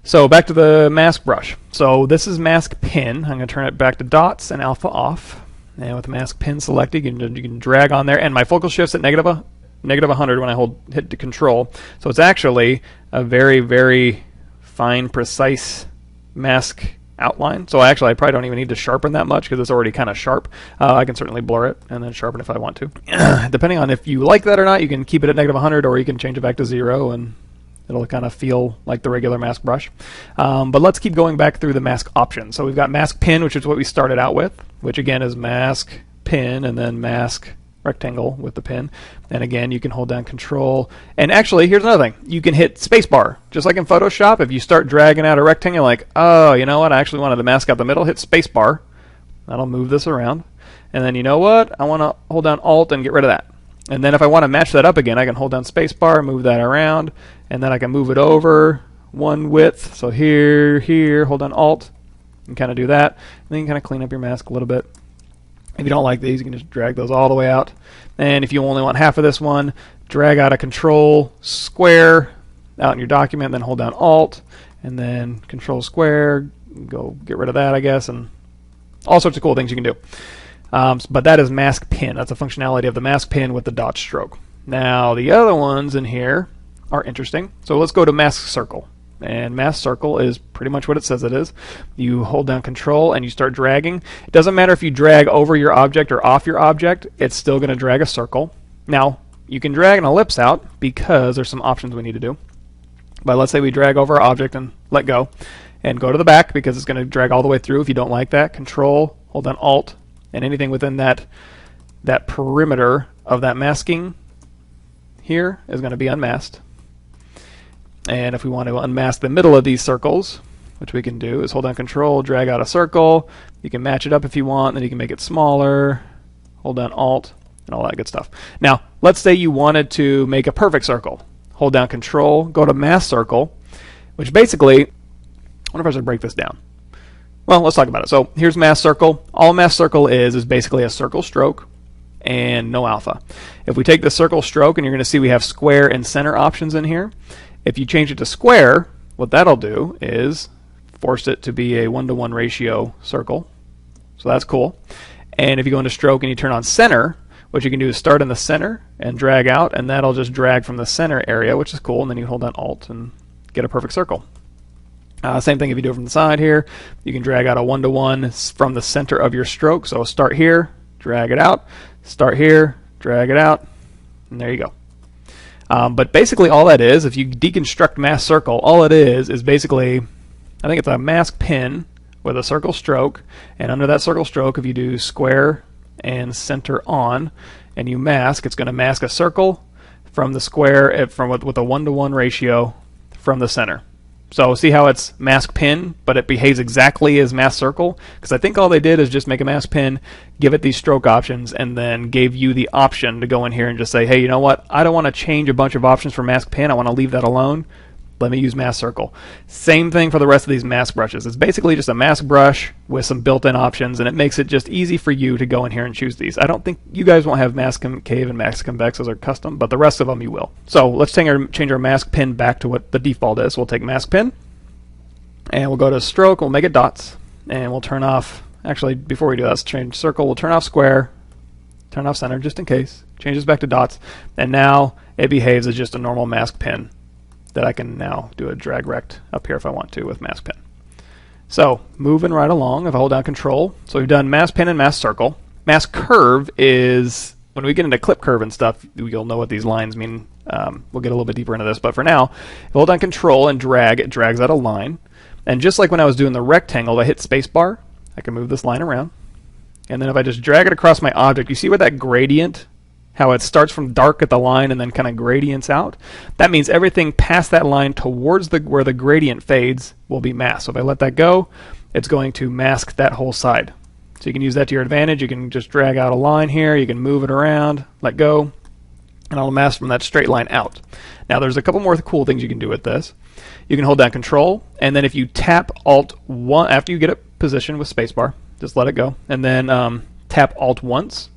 So back to the mask brush. So this is mask pin. I'm going to turn it back to dots and alpha off. And with the mask pin selected, you can drag on there. And my focal shift's at negative 100 when I hit the control. So it's actually a very, very fine, precise mask outline. So I probably don't even need to sharpen that much because it's already kind of sharp. I can certainly blur it and then sharpen if I want to. Depending on if you like that or not, you can keep it at negative 100 or you can change it back to 0 and it'll kind of feel like the regular mask brush. But let's keep going back through the mask options. So we've got mask pin, which is what we started out with, which again is mask pin and then mask rectangle with the pin. And again, you can hold down control. And actually, here's another thing. You can hit spacebar. Just like in Photoshop, if you start dragging out a rectangle, like, oh, you know what? I actually wanted to mask out the middle. Hit spacebar. That'll move this around. And then you know what? I want to hold down Alt and get rid of that. And then if I want to match that up again, I can hold down spacebar, move that around, and then I can move it over one width. So here, hold down Alt, and kind of do that. And then you can kind of clean up your mask a little bit. If you don't like these, you can just drag those all the way out. And if you only want half of this one, drag out a control square out in your document, then hold down Alt, and then control square, go get rid of that, I guess, and all sorts of cool things you can do. But that is mask pin. That's a functionality of the mask pin with the dot stroke. Now, the other ones in here are interesting. So let's go to mask circle. And mask circle is pretty much what it says it is. You hold down control and you start dragging. It doesn't matter if you drag over your object or off your object, it's still going to drag a circle. Now, you can drag an ellipse out because there's some options we need to do. But let's say we drag over our object and let go. And go to the back because it's going to drag all the way through. If you don't like that, control, hold down Alt, and anything within that perimeter of that masking here is going to be unmasked. And if we want to unmask the middle of these circles, which we can do, is hold down control, drag out a circle. You can match it up if you want, then you can make it smaller, hold down Alt, and all that good stuff. Now, let's say you wanted to make a perfect circle. Hold down control, go to mask circle, which basically, I wonder if I should break this down. Well, let's talk about it. So here's mask circle. All mask circle is basically a circle stroke and no alpha. If we take the circle stroke, and you're going to see we have square and center options in here. If you change it to square, what that'll do is force it to be a 1-to-1 ratio circle. So that's cool. And if you go into stroke and you turn on center, what you can do is start in the center and drag out, and that'll just drag from the center area, which is cool. And then you hold down Alt and get a perfect circle. Same thing if you do it from the side here. You can drag out a 1-to-1 from the center of your stroke. So start here, drag it out. Start here, drag it out, and there you go. But basically all that is, if you deconstruct mask circle, all it is basically, I think it's a mask pin with a circle stroke, and under that circle stroke, if you do square and center on, and you mask, it's going to mask a circle from the square with a 1-to-1 ratio from the center. So see how it's mask pin, but it behaves exactly as mask circle? Because I think all they did is just make a mask pin, give it these stroke options, and then gave you the option to go in here and just say, hey, you know what? I don't want to change a bunch of options for mask pin. I want to leave that alone. Let me use mask circle. Same thing for the rest of these mask brushes. It's basically just a mask brush with some built-in options, and it makes it just easy for you to go in here and choose these. I don't think you guys won't have mask concave and mask convex as are custom, but the rest of them you will. So let's change our mask pin back to what the default is. We'll take mask pin, and we'll go to stroke. We'll make it dots, and we'll turn off. Actually, before we do that, let's change circle. We'll turn off square, turn off center, just in case. Change this back to dots, and now it behaves as just a normal mask pin that I can now do a drag rect up here if I want to with mask pin. So moving right along, if I hold down control, so we've done mask pin and mask circle. Mask curve is, when we get into clip curve and stuff, you'll know what these lines mean. We'll get a little bit deeper into this, but for now, if I hold down control and drag, it drags out a line. And just like when I was doing the rectangle, if I hit spacebar, I can move this line around. And then if I just drag it across my object, you see where that gradient, how it starts from dark at the line and then kind of gradients out? That means everything past that line towards where the gradient fades will be masked. So if I let that go, it's going to mask that whole side. So you can use that to your advantage. You can just drag out a line here. You can move it around, let go, and it'll mask from that straight line out. Now there's a couple more cool things you can do with this. You can hold down control, and then if you tap Alt-1, after you get it positioned with spacebar, just let it go, and then tap Alt once.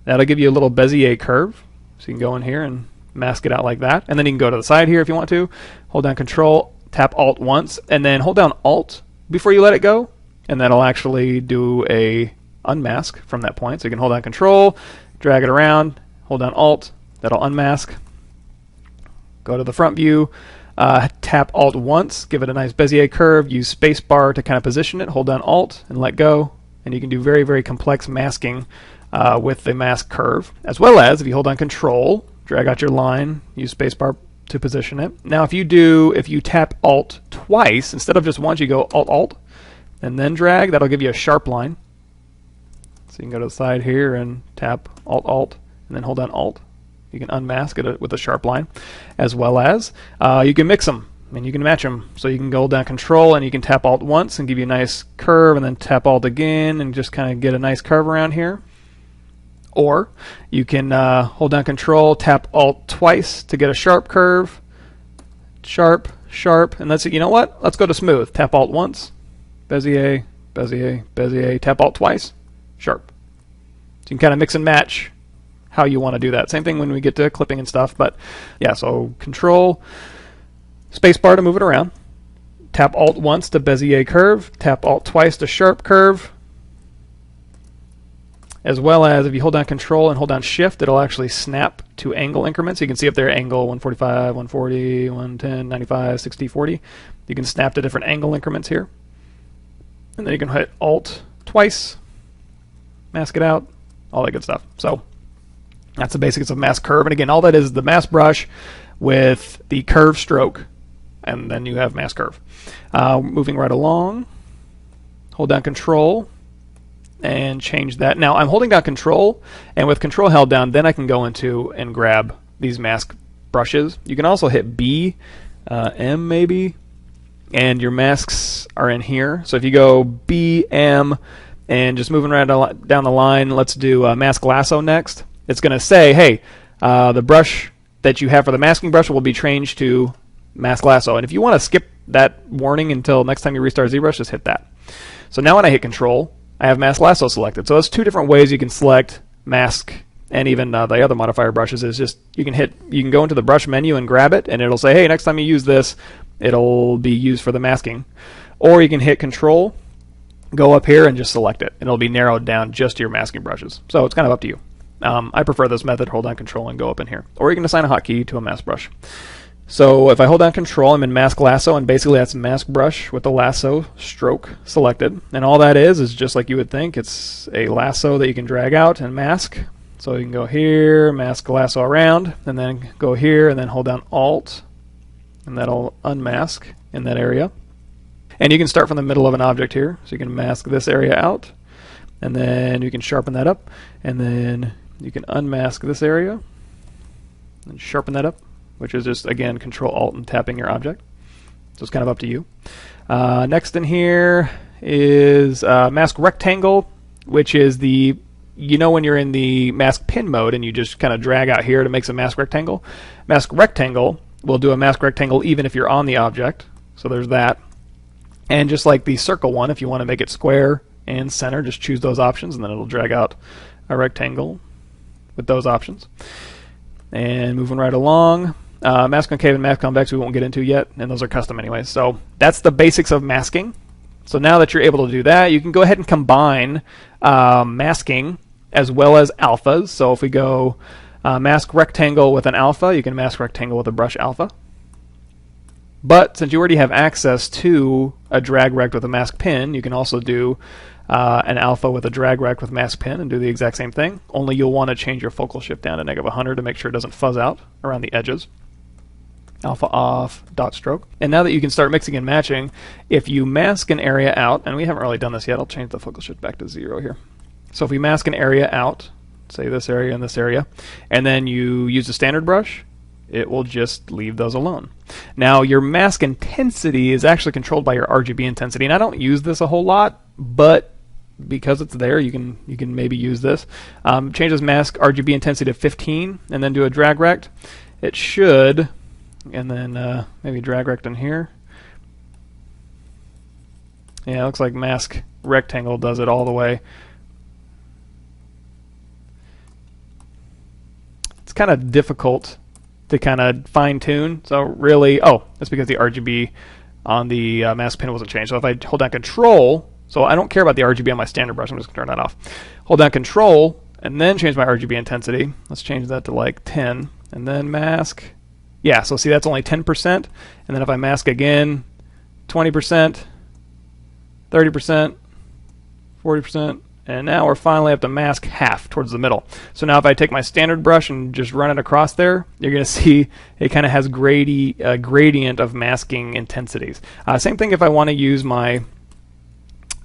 That'll give you a little Bezier curve. So you can go in here and mask it out like that. And then you can go to the side here if you want to. Hold down control, tap Alt once, and then hold down Alt before you let it go, and that'll actually do a unmask from that point. So you can hold down Control, drag it around, hold down Alt, that'll unmask. Go to the front view, tap Alt once, give it a nice Bezier curve, use spacebar to kind of position it, hold down Alt and let go, and you can do very, very complex masking with the mask curve, as well as if you hold down Control, drag out your line, use spacebar to position it. Now if you tap Alt twice, instead of just once, you go Alt Alt and then drag, that'll give you a sharp line. So you can go to the side here and tap Alt Alt and then hold down Alt. You can unmask it with a sharp line, as well as you can mix them and you can match them. So you can go down Control and you can tap Alt once and give you a nice curve, and then tap Alt again and just kind of get a nice curve around here. Or you can hold down Control, tap Alt twice to get a sharp curve, sharp, sharp, and you know what? Let's go to smooth. Tap Alt once, Bezier, Bezier, Bezier, tap Alt twice, sharp. So you can kind of mix and match how you want to do that. Same thing when we get to clipping and stuff, but yeah, so Control, spacebar to move it around, tap Alt once to Bezier curve, tap Alt twice to sharp curve, as well as if you hold down Control and hold down Shift, it'll actually snap to angle increments. You can see up there angle 145, 140, 110, 95, 60, 40. You can snap to different angle increments here. And then you can hit Alt twice, mask it out, all that good stuff. So that's the basics of mask curve. And again, all that is the mask brush with the curve stroke, and then you have mask curve. Moving right along, hold down Control and change that. Now I'm holding down Control, and with Control held down, then I can go into and grab these mask brushes. You can also hit B, M maybe, and your masks are in here. So if you go B, M, and just moving right down the line, let's do Mask Lasso next. It's going to say, hey, the brush that you have for the masking brush will be changed to Mask Lasso. And if you want to skip that warning until next time you restart ZBrush, just hit that. So now when I hit Control, I have Mask Lasso selected. So there's two different ways you can select mask, and even the other modifier brushes is just you can go into the brush menu and grab it, and it'll say, hey, next time you use this, it'll be used for the masking. Or you can hit Control, go up here and just select it, and it'll be narrowed down just to your masking brushes. So it's kind of up to you. I prefer this method, hold down Control and go up in here. Or you can assign a hotkey to a mask brush. So if I hold down Control, I'm in Mask Lasso, and basically that's mask brush with the lasso stroke selected. And all that is just like you would think. It's a lasso that you can drag out and mask. So you can go here, mask lasso around, and then go here, and then hold down Alt, and that'll unmask in that area. And you can start from the middle of an object here. So you can mask this area out, and then you can sharpen that up, and then you can unmask this area and sharpen that up, which is just, again, Control Alt and tapping your object. So it's kind of up to you. Next in here is Mask Rectangle, which is when you're in the Mask Pin mode and you just kind of drag out here to make a Mask Rectangle. Mask Rectangle will do a Mask Rectangle even if you're on the object. So there's that. And just like the circle one, if you want to make it square and center, just choose those options, and then it'll drag out a rectangle with those options. And moving right along, Mask Concave and Mask Convex we won't get into yet, and those are custom anyways. So that's the basics of masking. So now that you're able to do that, you can go ahead and combine masking as well as alphas. So if we go Mask Rectangle with an alpha, you can Mask Rectangle with a brush alpha. But since you already have access to a drag rect with a mask pin, you can also do an alpha with a drag rect with mask pin and do the exact same thing. Only you'll want to change your focal shift down to -100 to make sure it doesn't fuzz out around the edges. Alpha off, dot stroke. And now that you can start mixing and matching, if you mask an area out, and we haven't really done this yet, I'll change the focal shift back to 0 here. So if we mask an area out, say this area and this area, and then you use a standard brush, it will just leave those alone. Now your mask intensity is actually controlled by your RGB intensity, and I don't use this a whole lot, but because it's there, you can maybe use this. Change this mask RGB intensity to 15, and then do a drag rect. It should, and then maybe drag rect in here. Yeah, it looks like mask rectangle does it all the way. It's kind of difficult to kind of fine tune. So really, oh, that's because the RGB on the mask pin wasn't changed. So if I hold down Control, so I don't care about the RGB on my standard brush. I'm just going to turn that off. Hold down Control and then change my RGB intensity. Let's change that to like 10 and then mask. Yeah, so see that's only 10%. And then if I mask again, 20%, 30%, 40%, and now we're finally up to mask half towards the middle. So now if I take my standard brush and just run it across there, you're going to see it kind of has gradient of masking intensities. Same thing if I want to use my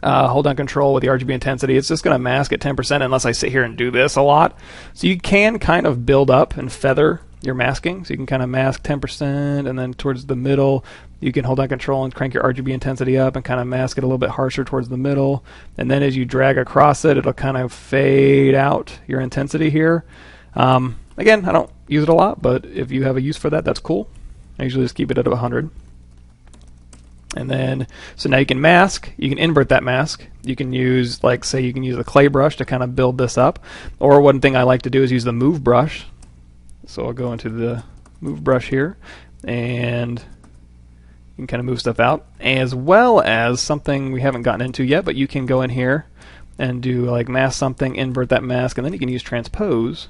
hold down Control with the RGB intensity. It's just going to mask at 10% unless I sit here and do this a lot. So you can kind of build up and feather your masking. So you can kind of mask 10% and then towards the middle you can hold down Control and crank your RGB intensity up and kind of mask it a little bit harsher towards the middle. And then as you drag across it, it'll kind of fade out your intensity here. Again, I don't use it a lot, but if you have a use for that, that's cool. I usually just keep it at 100. And then, so now you can mask, you can invert that mask. You can use, like, say you can use a clay brush to kind of build this up. Or one thing I like to do is use the move brush. So I'll go into the move brush here, and you can kind of move stuff out, as well as something we haven't gotten into yet, but you can go in here and do like mask something, invert that mask, and then you can use transpose,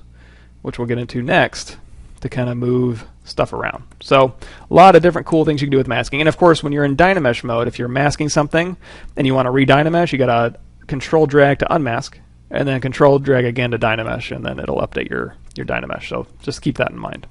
which we'll get into next, to kind of move stuff around. So a lot of different cool things you can do with masking. And of course, when you're in Dynamesh mode, if you're masking something and you want to re-Dynamesh, you got to Control drag to unmask, and then Control drag again to Dynamesh, and then it'll update your Dynamesh. So just keep that in mind.